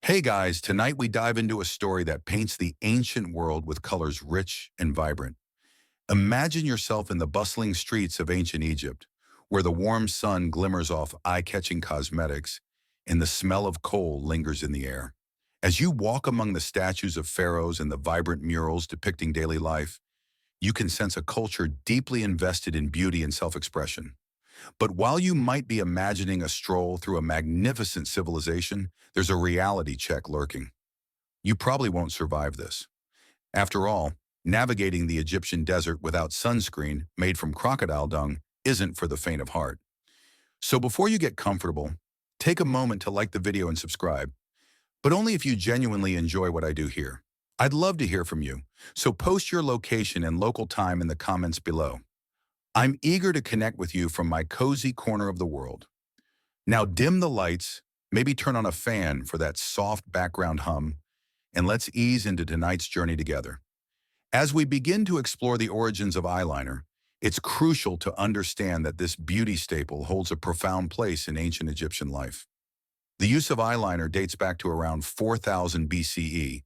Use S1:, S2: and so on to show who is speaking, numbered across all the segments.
S1: Hey guys, tonight we dive into a story that paints the ancient world with colors rich and vibrant. Imagine yourself in the bustling streets of ancient Egypt, where the warm sun glimmers off eye-catching cosmetics and the smell of coal lingers in the air. As you walk among the statues of pharaohs and the vibrant murals depicting daily life, you can sense a culture deeply invested in beauty and self-expression. But while you might be imagining a stroll through a magnificent civilization, there's a reality check lurking. You probably won't survive this. After all, navigating the Egyptian desert without sunscreen made from crocodile dung isn't for the faint of heart. So before you get comfortable, take a moment to like the video and subscribe, but only if you genuinely enjoy what I do here. I'd love to hear from you, so post your location and local time in the comments below. I'm eager to connect with you from my cozy corner of the world. Now dim the lights, maybe turn on a fan for that soft background hum, and let's ease into tonight's journey together. As we begin to explore the origins of eyeliner, it's crucial to understand that this beauty staple holds a profound place in ancient Egyptian life. The use of eyeliner dates back to around 4000 BCE,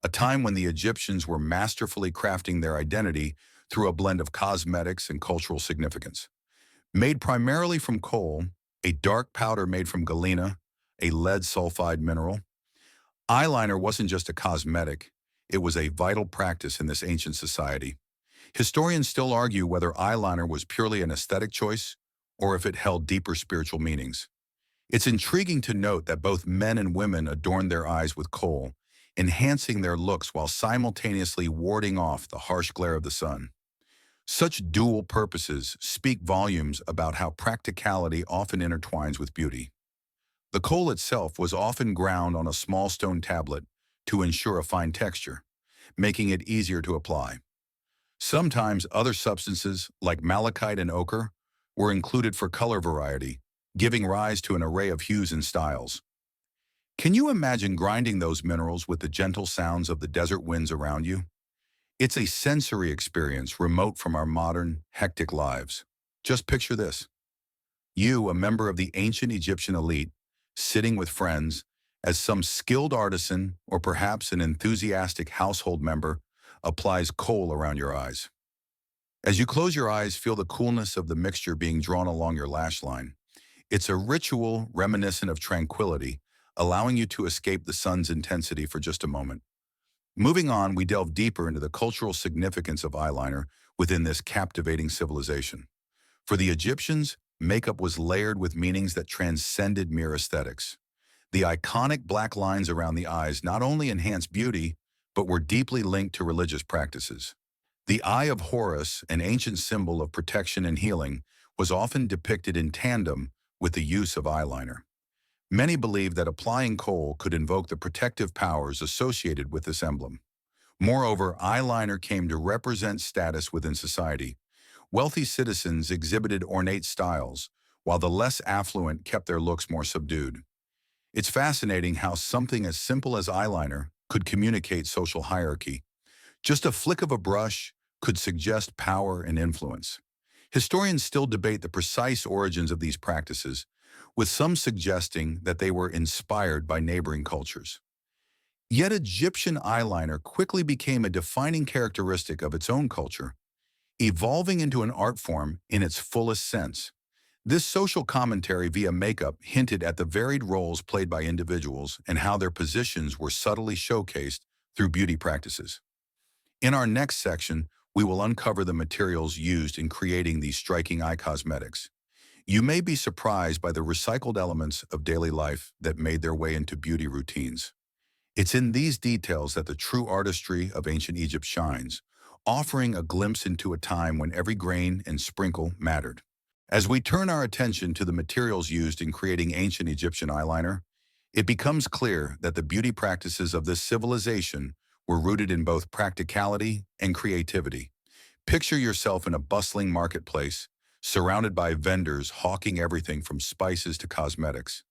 S1: a time when the Egyptians were masterfully crafting their identity through a blend of cosmetics and cultural significance. Made primarily from coal, a dark powder made from galena, a lead sulfide mineral, eyeliner wasn't just a cosmetic, it was a vital practice in this ancient society. Historians still argue whether eyeliner was purely an aesthetic choice or if it held deeper spiritual meanings. It's intriguing to note that both men and women adorned their eyes with kohl, enhancing their looks while simultaneously warding off the harsh glare of the sun. Such dual purposes speak volumes about how practicality often intertwines with beauty. The kohl itself was often ground on a small stone tablet to ensure a fine texture, making it easier to apply. Sometimes other substances, like malachite and ochre, were included for color variety, giving rise to an array of hues and styles. Can you imagine grinding those minerals with the gentle sounds of the desert winds around you? It's a sensory experience remote from our modern, hectic lives. Just picture this. You, a member of the ancient Egyptian elite, sitting with friends, as some skilled artisan or perhaps an enthusiastic household member applies kohl around your eyes. As you close your eyes, feel the coolness of the mixture being drawn along your lash line. It's a ritual reminiscent of tranquility, allowing you to escape the sun's intensity for just a moment. Moving on, we delve deeper into the cultural significance of eyeliner within this captivating civilization. For the Egyptians, makeup was layered with meanings that transcended mere aesthetics. The iconic black lines around the eyes not only enhanced beauty, but were deeply linked to religious practices. The Eye of Horus, an ancient symbol of protection and healing, was often depicted in tandem with the use of eyeliner. Many believed that applying kohl could invoke the protective powers associated with this emblem. Moreover, eyeliner came to represent status within society. Wealthy citizens exhibited ornate styles, while the less affluent kept their looks more subdued. It's fascinating how something as simple as eyeliner could communicate social hierarchy. Just a flick of a brush could suggest power and influence. Historians still debate the precise origins of these practices, with some suggesting that they were inspired by neighboring cultures. Yet Egyptian eyeliner quickly became a defining characteristic of its own culture, evolving into an art form in its fullest sense. This social commentary via makeup hinted at the varied roles played by individuals and how their positions were subtly showcased through beauty practices. In our next section, we will uncover the materials used in creating these striking eye cosmetics. You may be surprised by the recycled elements of daily life that made their way into beauty routines. It's in these details that the true artistry of ancient Egypt shines, offering a glimpse into a time when every grain and sprinkle mattered. As we turn our attention to the materials used in creating ancient Egyptian eyeliner, it becomes clear that the beauty practices of this civilization were rooted in both practicality and creativity. Picture yourself in a bustling marketplace, surrounded by vendors hawking everything from spices to cosmetics.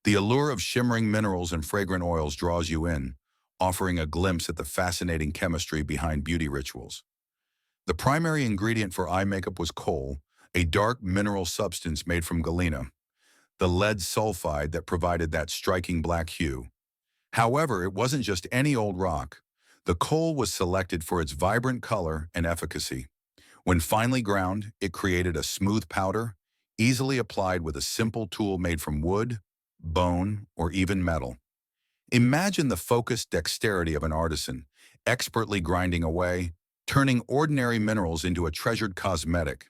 S1: The allure of shimmering minerals and fragrant oils draws you in, offering a glimpse at the fascinating chemistry behind beauty rituals. The primary ingredient for eye makeup was kohl, a dark mineral substance made from galena, the lead sulfide that provided that striking black hue. However, it wasn't just any old rock. The coal was selected for its vibrant color and efficacy. When finely ground, it created a smooth powder, easily applied with a simple tool made from wood, bone, or even metal. Imagine the focused dexterity of an artisan, expertly grinding away, turning ordinary minerals into a treasured cosmetic.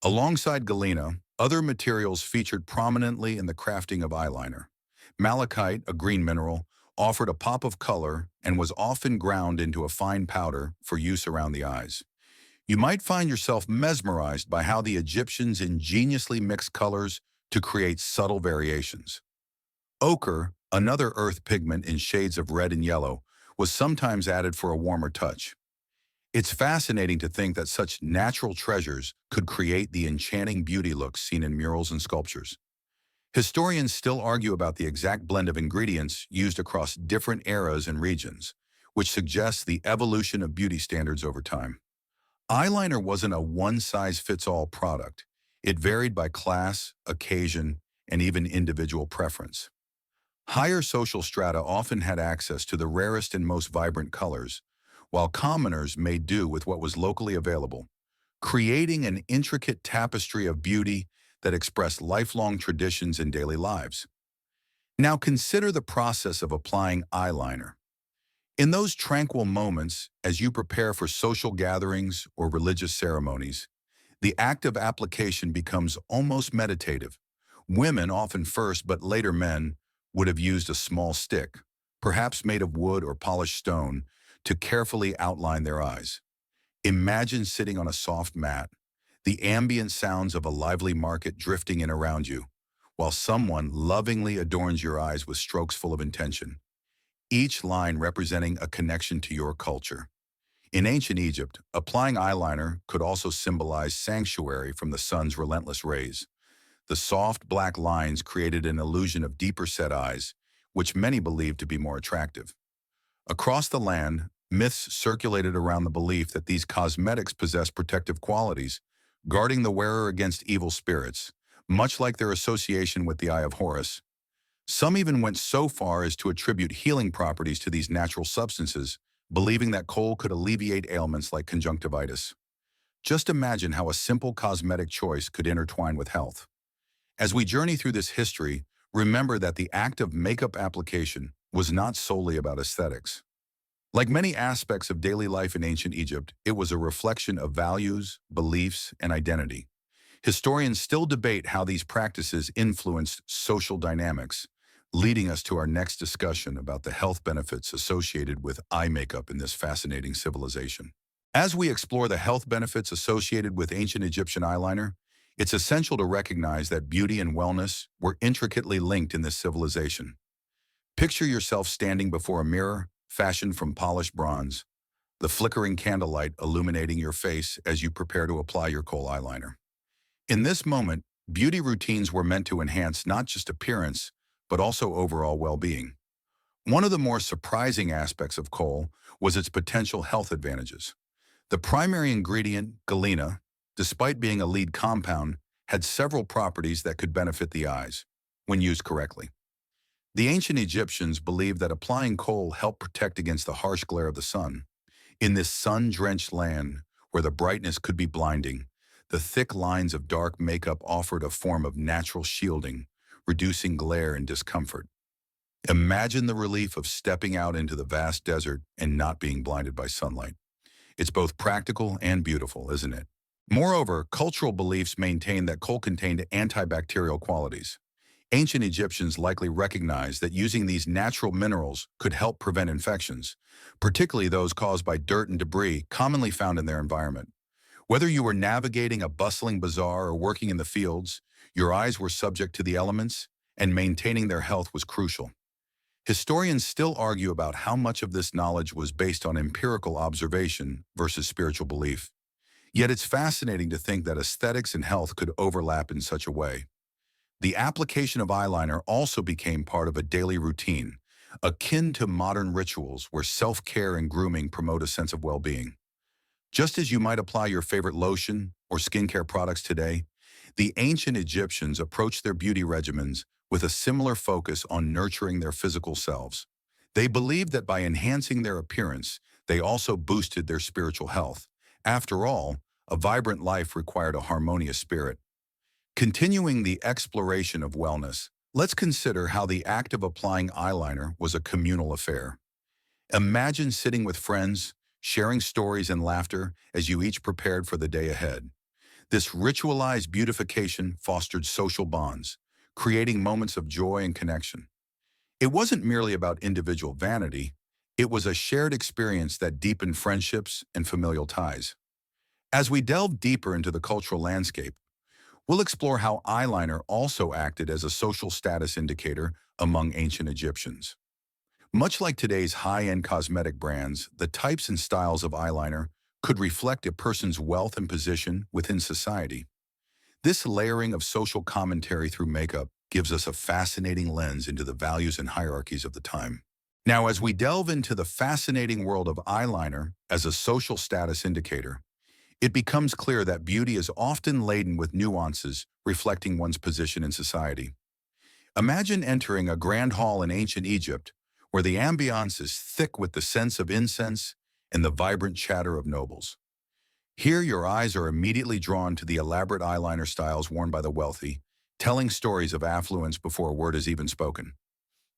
S1: Alongside galena, other materials featured prominently in the crafting of eyeliner. Malachite, a green mineral, offered a pop of color and was often ground into a fine powder for use around the eyes. You might find yourself mesmerized by how the Egyptians ingeniously mixed colors to create subtle variations. Ochre, another earth pigment in shades of red and yellow, was sometimes added for a warmer touch. It's fascinating to think that such natural treasures could create the enchanting beauty looks seen in murals and sculptures. Historians still argue about the exact blend of ingredients used across different eras and regions, which suggests the evolution of beauty standards over time. Eyeliner wasn't a one-size-fits-all product. It varied by class, occasion, and even individual preference. Higher social strata often had access to the rarest and most vibrant colors, while commoners made do with what was locally available, creating an intricate tapestry of beauty that expressed lifelong traditions in daily lives. Now consider the process of applying eyeliner. In those tranquil moments, as you prepare for social gatherings or religious ceremonies, the act of application becomes almost meditative. Women, often first but later men, would have used a small stick, perhaps made of wood or polished stone, to carefully outline their eyes. Imagine sitting on a soft mat, the ambient sounds of a lively market drifting in around you, while someone lovingly adorns your eyes with strokes full of intention, each line representing a connection to your culture. In ancient Egypt, applying eyeliner could also symbolize sanctuary from the sun's relentless rays. The soft black lines created an illusion of deeper set eyes, which many believed to be more attractive. Across the land, myths circulated around the belief that these cosmetics possess protective qualities, guarding the wearer against evil spirits, much like their association with the Eye of Horus. Some even went so far as to attribute healing properties to these natural substances, believing that kohl could alleviate ailments like conjunctivitis. Just imagine how a simple cosmetic choice could intertwine with health. As we journey through this history, remember that the act of makeup application was not solely about aesthetics. Like many aspects of daily life in ancient Egypt, it was a reflection of values, beliefs, and identity. Historians still debate how these practices influenced social dynamics, leading us to our next discussion about the health benefits associated with eye makeup in this fascinating civilization. As we explore the health benefits associated with ancient Egyptian eyeliner, it's essential to recognize that beauty and wellness were intricately linked in this civilization. Picture yourself standing before a mirror fashioned from polished bronze, the flickering candlelight illuminating your face as you prepare to apply your kohl eyeliner. In this moment, beauty routines were meant to enhance not just appearance, but also overall well-being. One of the more surprising aspects of kohl was its potential health advantages. The primary ingredient, galena, despite being a lead compound, had several properties that could benefit the eyes when used correctly. The ancient Egyptians believed that applying kohl helped protect against the harsh glare of the sun. In this sun-drenched land, where the brightness could be blinding, the thick lines of dark makeup offered a form of natural shielding, reducing glare and discomfort. Imagine the relief of stepping out into the vast desert and not being blinded by sunlight. It's both practical and beautiful, isn't it? Moreover, cultural beliefs maintain that kohl contained antibacterial qualities. Ancient Egyptians likely recognized that using these natural minerals could help prevent infections, particularly those caused by dirt and debris commonly found in their environment. Whether you were navigating a bustling bazaar or working in the fields, your eyes were subject to the elements, and maintaining their health was crucial. Historians still argue about how much of this knowledge was based on empirical observation versus spiritual belief. Yet it's fascinating to think that aesthetics and health could overlap in such a way. The application of eyeliner also became part of a daily routine, akin to modern rituals where self-care and grooming promote a sense of well-being. Just as you might apply your favorite lotion or skincare products today, the ancient Egyptians approached their beauty regimens with a similar focus on nurturing their physical selves. They believed that by enhancing their appearance, they also boosted their spiritual health. After all, a vibrant life required a harmonious spirit. Continuing the exploration of wellness, let's consider how the act of applying eyeliner was a communal affair. Imagine sitting with friends, sharing stories and laughter as you each prepared for the day ahead. This ritualized beautification fostered social bonds, creating moments of joy and connection. It wasn't merely about individual vanity, it was a shared experience that deepened friendships and familial ties. As we delve deeper into the cultural landscape, we'll explore how eyeliner also acted as a social status indicator among ancient Egyptians. Much like today's high-end cosmetic brands, the types and styles of eyeliner could reflect a person's wealth and position within society. This layering of social commentary through makeup gives us a fascinating lens into the values and hierarchies of the time. Now, as we delve into the fascinating world of eyeliner as a social status indicator, it becomes clear that beauty is often laden with nuances reflecting one's position in society. Imagine entering a grand hall in ancient Egypt, where the ambiance is thick with the scents of incense and the vibrant chatter of nobles. Here, your eyes are immediately drawn to the elaborate eyeliner styles worn by the wealthy, telling stories of affluence before a word is even spoken.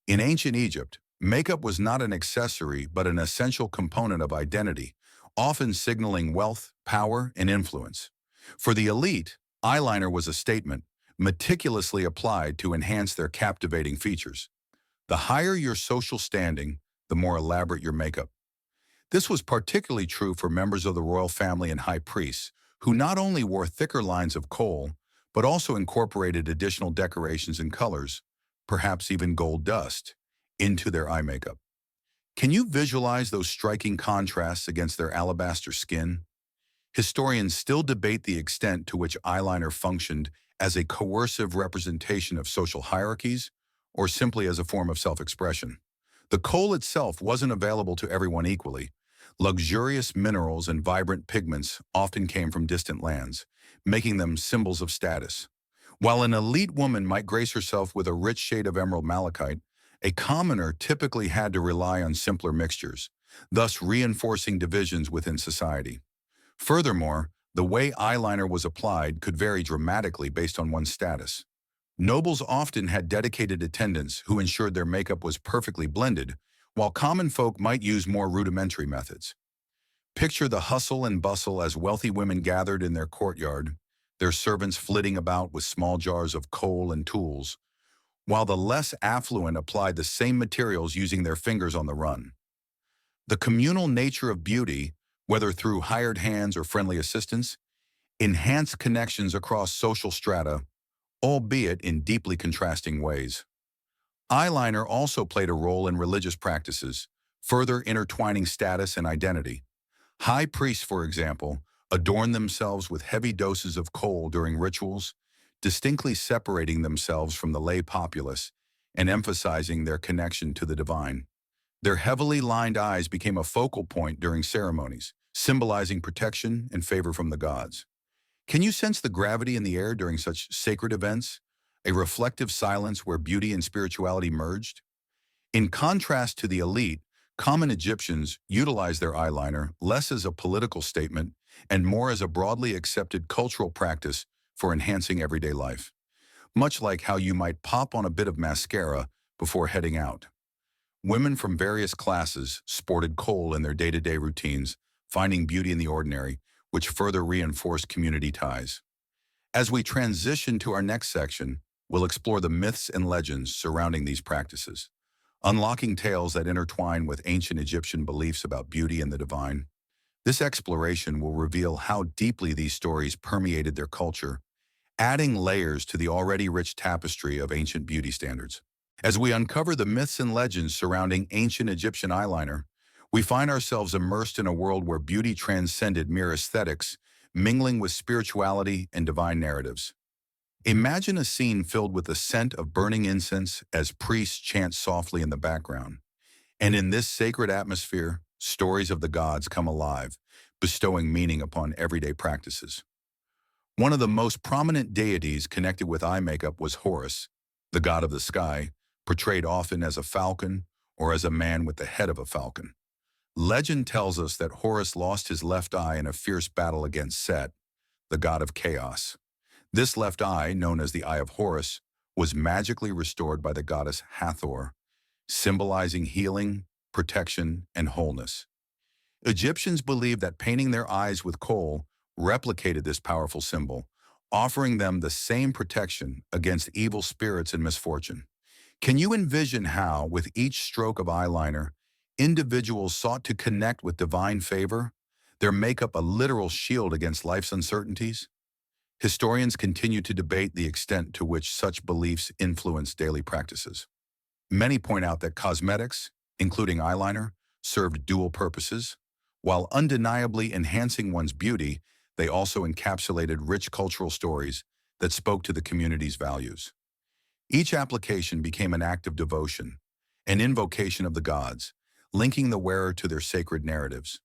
S1: In ancient Egypt, makeup was not an accessory but an essential component of identity, often signaling wealth, power, and influence. For the elite, eyeliner was a statement, meticulously applied to enhance their captivating features. The higher your social standing, the more elaborate your makeup. This was particularly true for members of the royal family and high priests, who not only wore thicker lines of kohl, but also incorporated additional decorations and colors, perhaps even gold dust, into their eye makeup. Can you visualize those striking contrasts against their alabaster skin? Historians still debate the extent to which eyeliner functioned as a coercive representation of social hierarchies or simply as a form of self-expression. The kohl itself wasn't available to everyone equally. Luxurious minerals and vibrant pigments often came from distant lands, making them symbols of status. While an elite woman might grace herself with a rich shade of emerald malachite, a commoner typically had to rely on simpler mixtures, thus reinforcing divisions within society. Furthermore, the way eyeliner was applied could vary dramatically based on one's status. Nobles often had dedicated attendants who ensured their makeup was perfectly blended, while common folk might use more rudimentary methods. Picture the hustle and bustle as wealthy women gathered in their courtyard, their servants flitting about with small jars of kohl and tools, while the less affluent applied the same materials using their fingers on the run. The communal nature of beauty, whether through hired hands or friendly assistance, enhanced connections across social strata, albeit in deeply contrasting ways. Eyeliner also played a role in religious practices, further intertwining status and identity. High priests, for example, adorned themselves with heavy doses of kohl during rituals, distinctly separating themselves from the lay populace and emphasizing their connection to the divine. Their heavily lined eyes became a focal point during ceremonies, symbolizing protection and favor from the gods. Can you sense the gravity in the air during such sacred events? A reflective silence where beauty and spirituality merged? In contrast to the elite, common Egyptians utilized their eyeliner less as a political statement and more as a broadly accepted cultural practice for enhancing everyday life. Much like how you might pop on a bit of mascara before heading out. Women from various classes sported kohl in their day-to-day routines, finding beauty in the ordinary, which further reinforced community ties. As we transition to our next section, we'll explore the myths and legends surrounding these practices, unlocking tales that intertwine with ancient Egyptian beliefs about beauty and the divine. This exploration will reveal how deeply these stories permeated their culture, adding layers to the already rich tapestry of ancient beauty standards. As we uncover the myths and legends surrounding ancient Egyptian eyeliner, we find ourselves immersed in a world where beauty transcended mere aesthetics, mingling with spirituality and divine narratives. Imagine a scene filled with the scent of burning incense as priests chant softly in the background. And in this sacred atmosphere, stories of the gods come alive, bestowing meaning upon everyday practices. One of the most prominent deities connected with eye makeup was Horus, the god of the sky, portrayed often as a falcon or as a man with the head of a falcon. Legend tells us that Horus lost his left eye in a fierce battle against Set, the god of chaos. This left eye, known as the Eye of Horus, was magically restored by the goddess Hathor, symbolizing healing, protection, and wholeness. Egyptians believed that painting their eyes with kohl replicated this powerful symbol, offering them the same protection against evil spirits and misfortune. Can you envision how, with each stroke of eyeliner, individuals sought to connect with divine favor, their makeup a literal shield against life's uncertainties? Historians continue to debate the extent to which such beliefs influence daily practices. Many point out that cosmetics, including eyeliner, served dual purposes. While undeniably enhancing one's beauty, they also encapsulated rich cultural stories that spoke to the community's values. Each application became an act of devotion, an invocation of the gods, linking the wearer to their sacred narratives.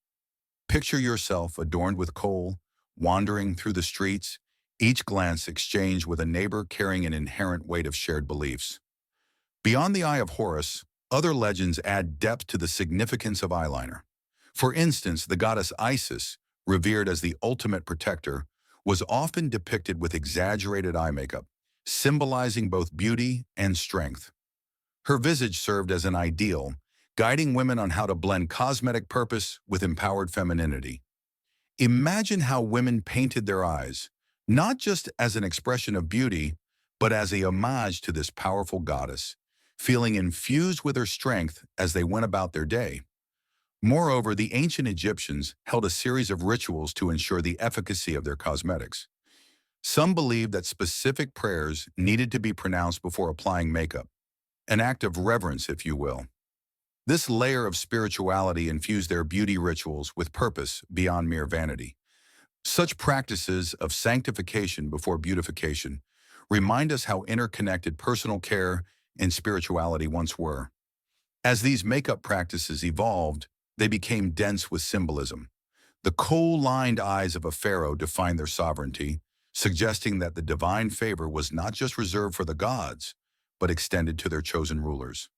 S1: Picture yourself adorned with kohl, wandering through the streets, each glance exchanged with a neighbor carrying an inherent weight of shared beliefs. Beyond the Eye of Horus, other legends add depth to the significance of eyeliner. For instance, the goddess Isis, revered as the ultimate protector, was often depicted with exaggerated eye makeup, symbolizing both beauty and strength. Her visage served as an ideal, guiding women on how to blend cosmetic purpose with empowered femininity. Imagine how women painted their eyes, not just as an expression of beauty, but as a homage to this powerful goddess, feeling infused with her strength as they went about their day. Moreover, the ancient Egyptians held a series of rituals to ensure the efficacy of their cosmetics. Some believed that specific prayers needed to be pronounced before applying makeup, an act of reverence, if you will. This layer of spirituality infused their beauty rituals with purpose beyond mere vanity. Such practices of sanctification before beautification remind us how interconnected personal care and spirituality once were. As these makeup practices evolved, they became dense with symbolism. The kohl-lined eyes of a pharaoh defined their sovereignty, suggesting that the divine favor was not just reserved for the gods, but extended to their chosen rulers.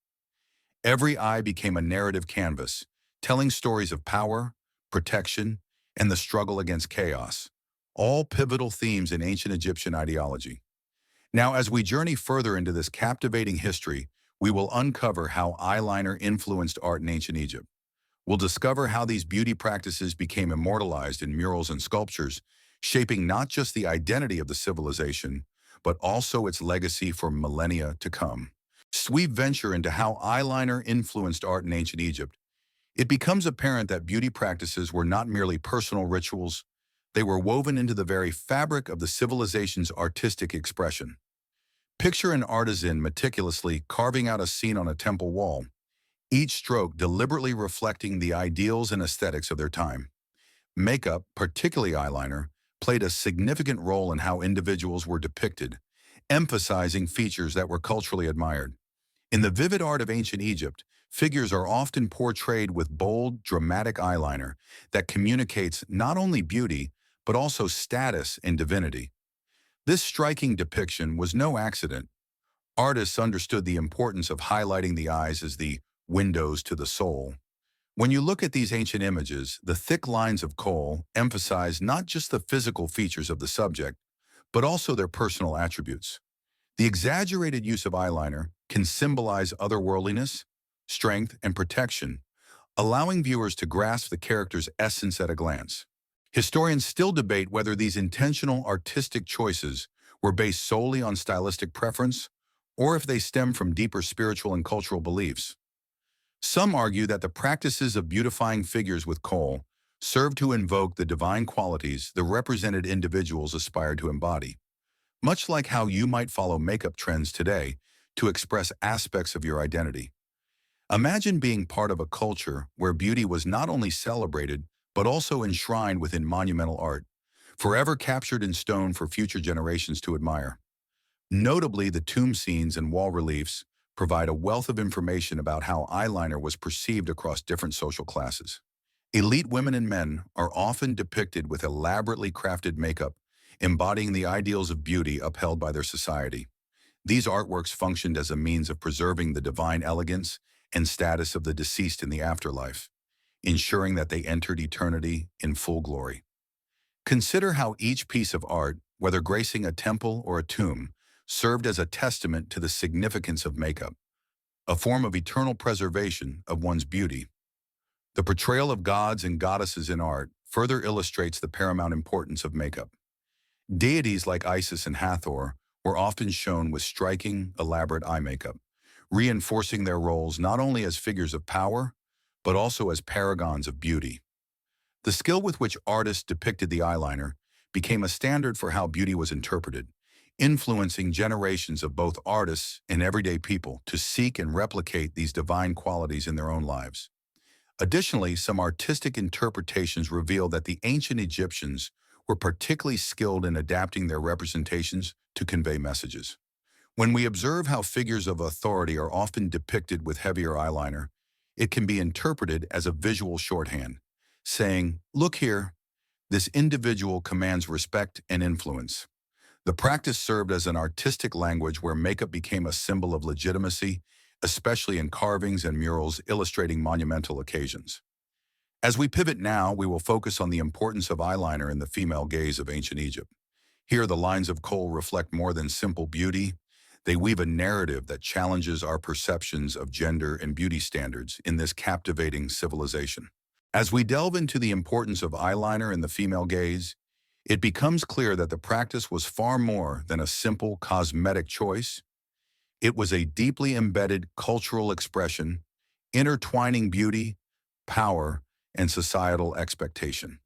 S1: Every eye became a narrative canvas, telling stories of power, protection, and the struggle against chaos, all pivotal themes in ancient Egyptian ideology. Now, as we journey further into this captivating history, we will uncover how eyeliner influenced art in ancient Egypt. We'll discover how these beauty practices became immortalized in murals and sculptures, shaping not just the identity of the civilization, but also its legacy for millennia to come. As we venture into how eyeliner influenced art in ancient Egypt, it becomes apparent that beauty practices were not merely personal rituals, they were woven into the very fabric of the civilization's artistic expression. Picture an artisan meticulously carving out a scene on a temple wall, each stroke deliberately reflecting the ideals and aesthetics of their time. Makeup, particularly eyeliner, played a significant role in how individuals were depicted, emphasizing features that were culturally admired. In the vivid art of ancient Egypt, figures are often portrayed with bold, dramatic eyeliner that communicates not only beauty, but also status and divinity. This striking depiction was no accident. Artists understood the importance of highlighting the eyes as the windows to the soul. When you look at these ancient images, the thick lines of kohl emphasize not just the physical features of the subject, but also their personal attributes. The exaggerated use of eyeliner can symbolize otherworldliness, strength, and protection, allowing viewers to grasp the character's essence at a glance. Historians still debate whether these intentional artistic choices were based solely on stylistic preference, or if they stem from deeper spiritual and cultural beliefs. Some argue that the practices of beautifying figures with kohl served to invoke the divine qualities the represented individuals aspired to embody, much like how you might follow makeup trends today to express aspects of your identity. Imagine being part of a culture where beauty was not only celebrated, but also enshrined within monumental art, forever captured in stone for future generations to admire. Notably, the tomb scenes and wall reliefs provide a wealth of information about how eyeliner was perceived across different social classes. Elite women and men are often depicted with elaborately crafted makeup, embodying the ideals of beauty upheld by their society. These artworks functioned as a means of preserving the divine elegance and status of the deceased in the afterlife, ensuring that they entered eternity in full glory. Consider how each piece of art, whether gracing a temple or a tomb, served as a testament to the significance of makeup, a form of eternal preservation of one's beauty. The portrayal of gods and goddesses in art further illustrates the paramount importance of makeup. Deities like Isis and Hathor were often shown with striking, elaborate eye makeup, reinforcing their roles not only as figures of power, but also as paragons of beauty. The skill with which artists depicted the eyeliner became a standard for how beauty was interpreted, influencing generations of both artists and everyday people to seek and replicate these divine qualities in their own lives. Additionally, some artistic interpretations reveal that the ancient Egyptians were particularly skilled in adapting their representations to convey messages. When we observe how figures of authority are often depicted with heavier eyeliner, it can be interpreted as a visual shorthand, saying, "Look here, this individual commands respect and influence." The practice served as an artistic language where makeup became a symbol of legitimacy, especially in carvings and murals illustrating monumental occasions. As we pivot now, we will focus on the importance of eyeliner in the female gaze of ancient Egypt. Here, the lines of kohl reflect more than simple beauty. They weave a narrative that challenges our perceptions of gender and beauty standards in this captivating civilization. As we delve into the importance of eyeliner in the female gaze, it becomes clear that the practice was far more than a simple cosmetic choice. It was a deeply embedded cultural expression, intertwining beauty, power, and societal expectation.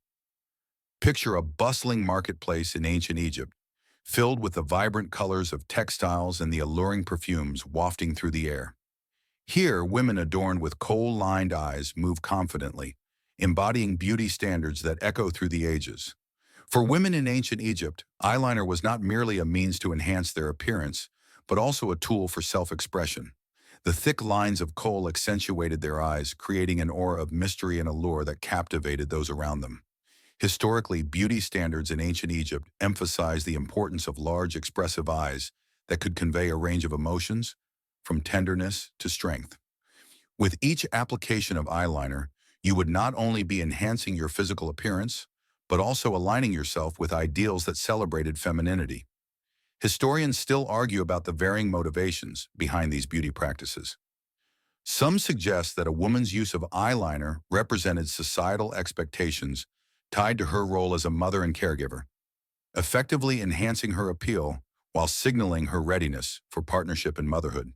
S1: Picture a bustling marketplace in ancient Egypt, filled with the vibrant colors of textiles and the alluring perfumes wafting through the air. Here, women adorned with kohl-lined eyes move confidently, embodying beauty standards that echo through the ages. For women in ancient Egypt, eyeliner was not merely a means to enhance their appearance, but also a tool for self-expression. The thick lines of kohl accentuated their eyes, creating an aura of mystery and allure that captivated those around them. Historically, beauty standards in ancient Egypt emphasized the importance of large, expressive eyes that could convey a range of emotions, from tenderness to strength. With each application of eyeliner, you would not only be enhancing your physical appearance, but also aligning yourself with ideals that celebrated femininity. Historians still argue about the varying motivations behind these beauty practices. Some suggest that a woman's use of eyeliner represented societal expectations tied to her role as a mother and caregiver, effectively enhancing her appeal while signaling her readiness for partnership and motherhood.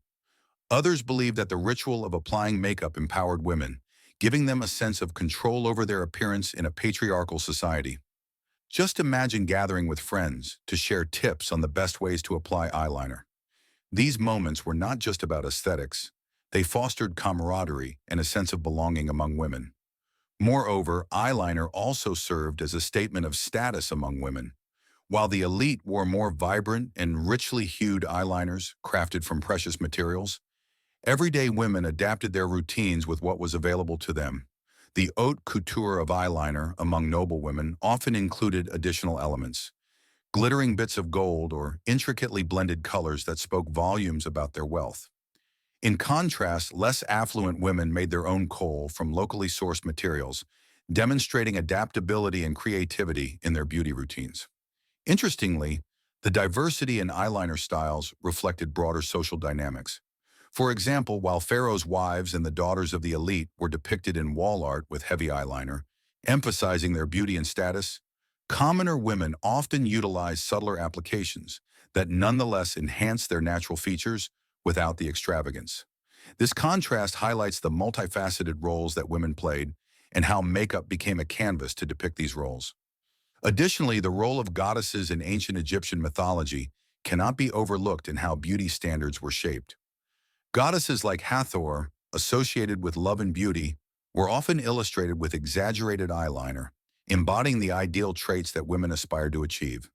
S1: Others believe that the ritual of applying makeup empowered women, giving them a sense of control over their appearance in a patriarchal society. Just imagine gathering with friends to share tips on the best ways to apply eyeliner. These moments were not just about aesthetics. They fostered camaraderie and a sense of belonging among women. Moreover, eyeliner also served as a statement of status among women. While the elite wore more vibrant and richly hued eyeliners crafted from precious materials, everyday women adapted their routines with what was available to them. The haute couture of eyeliner among noble women often included additional elements, glittering bits of gold or intricately blended colors that spoke volumes about their wealth. In contrast, less affluent women made their own kohl from locally sourced materials, demonstrating adaptability and creativity in their beauty routines. Interestingly, the diversity in eyeliner styles reflected broader social dynamics. For example, while pharaohs' wives and the daughters of the elite were depicted in wall art with heavy eyeliner, emphasizing their beauty and status, commoner women often utilized subtler applications that nonetheless enhanced their natural features without the extravagance. This contrast highlights the multifaceted roles that women played and how makeup became a canvas to depict these roles. Additionally, the role of goddesses in ancient Egyptian mythology cannot be overlooked in how beauty standards were shaped. Goddesses like Hathor, associated with love and beauty, were often illustrated with exaggerated eyeliner, embodying the ideal traits that women aspired to achieve.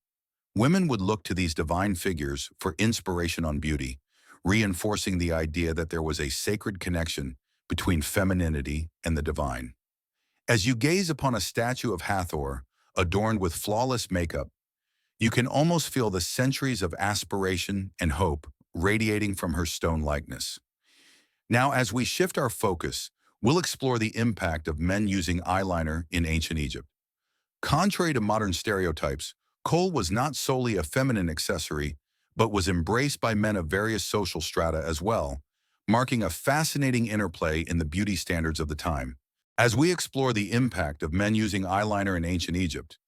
S1: Women would look to these divine figures for inspiration on beauty, reinforcing the idea that there was a sacred connection between femininity and the divine. As you gaze upon a statue of Hathor, adorned with flawless makeup, you can almost feel the centuries of aspiration and hope radiating from her stone likeness. Now, as we shift our focus, we'll explore the impact of men using eyeliner in ancient Egypt. Contrary to modern stereotypes, kohl was not solely a feminine accessory, but was embraced by men of various social strata as well, marking a fascinating interplay in the beauty standards of the time. As we explore the impact of men using eyeliner in ancient Egypt,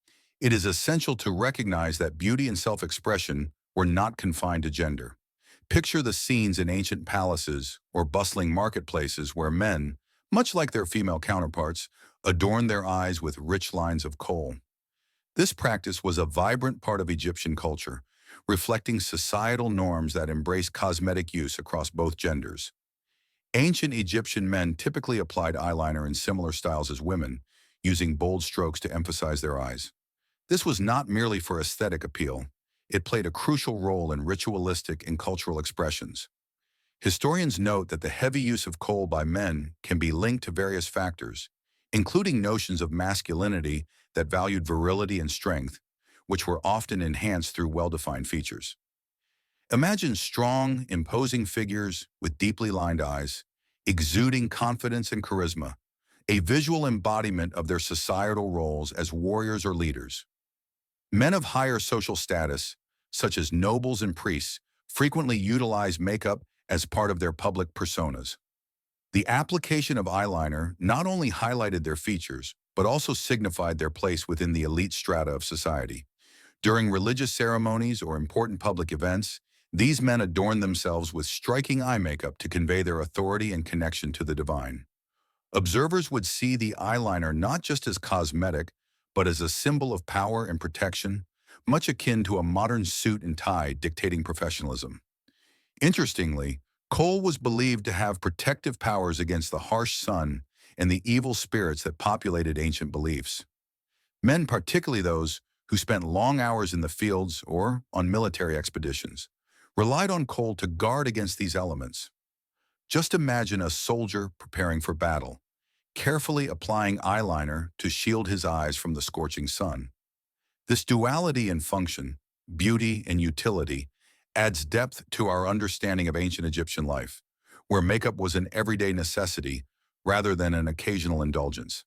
S1: it is essential to recognize that beauty and self-expression were not confined to gender. Picture the scenes in ancient palaces or bustling marketplaces where men, much like their female counterparts, adorned their eyes with rich lines of kohl. This practice was a vibrant part of Egyptian culture, reflecting societal norms that embraced cosmetic use across both genders. Ancient Egyptian men typically applied eyeliner in similar styles as women, using bold strokes to emphasize their eyes. This was not merely for aesthetic appeal. It played a crucial role in ritualistic and cultural expressions. Historians note that the heavy use of kohl by men can be linked to various factors, including notions of masculinity that valued virility and strength, which were often enhanced through well-defined features. Imagine strong, imposing figures with deeply lined eyes, exuding confidence and charisma, a visual embodiment of their societal roles as warriors or leaders. Men of higher social status, such as nobles and priests, frequently utilize makeup as part of their public personas. The application of eyeliner not only highlighted their features, but also signified their place within the elite strata of society. During religious ceremonies or important public events, these men adorned themselves with striking eye makeup to convey their authority and connection to the divine. Observers would see the eyeliner not just as cosmetic, but as a symbol of power and protection, much akin to a modern suit and tie dictating professionalism. Interestingly, kohl was believed to have protective powers against the harsh sun and the evil spirits that populated ancient beliefs. Men, particularly those who spent long hours in the fields or on military expeditions, relied on kohl to guard against these elements. Just imagine a soldier preparing for battle, carefully applying eyeliner to shield his eyes from the scorching sun. This duality in function, beauty and utility, adds depth to our understanding of ancient Egyptian life, where makeup was an everyday necessity rather than an occasional indulgence.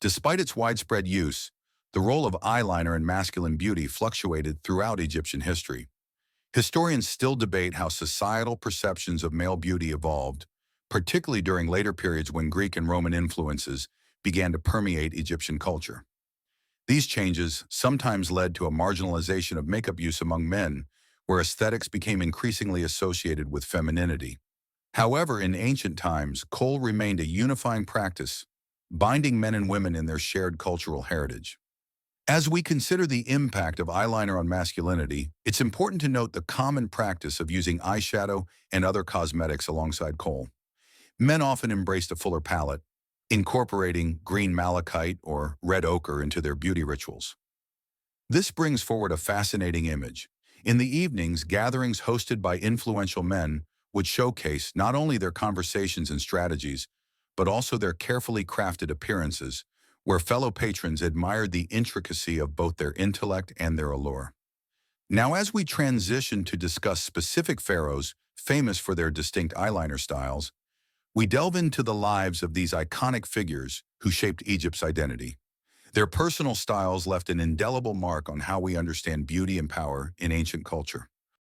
S1: Despite its widespread use, the role of eyeliner in masculine beauty fluctuated throughout Egyptian history. Historians still debate how societal perceptions of male beauty evolved, particularly during later periods when Greek and Roman influences began to permeate Egyptian culture. These changes sometimes led to a marginalization of makeup use among men, where aesthetics became increasingly associated with femininity. However, in ancient times, kohl remained a unifying practice, binding men and women in their shared cultural heritage. As we consider the impact of eyeliner on masculinity, it's important to note the common practice of using eyeshadow and other cosmetics alongside kohl. Men often embraced a fuller palette, incorporating green malachite or red ochre into their beauty rituals. This brings forward a fascinating image. In the evenings, gatherings hosted by influential men would showcase not only their conversations and strategies, but also their carefully crafted appearances, where fellow patrons admired the intricacy of both their intellect and their allure. Now, as we transition to discuss specific pharaohs famous for their distinct eyeliner styles, we delve into the lives of these iconic figures who shaped Egypt's identity. Their personal styles left an indelible mark on how we understand beauty and power in ancient culture.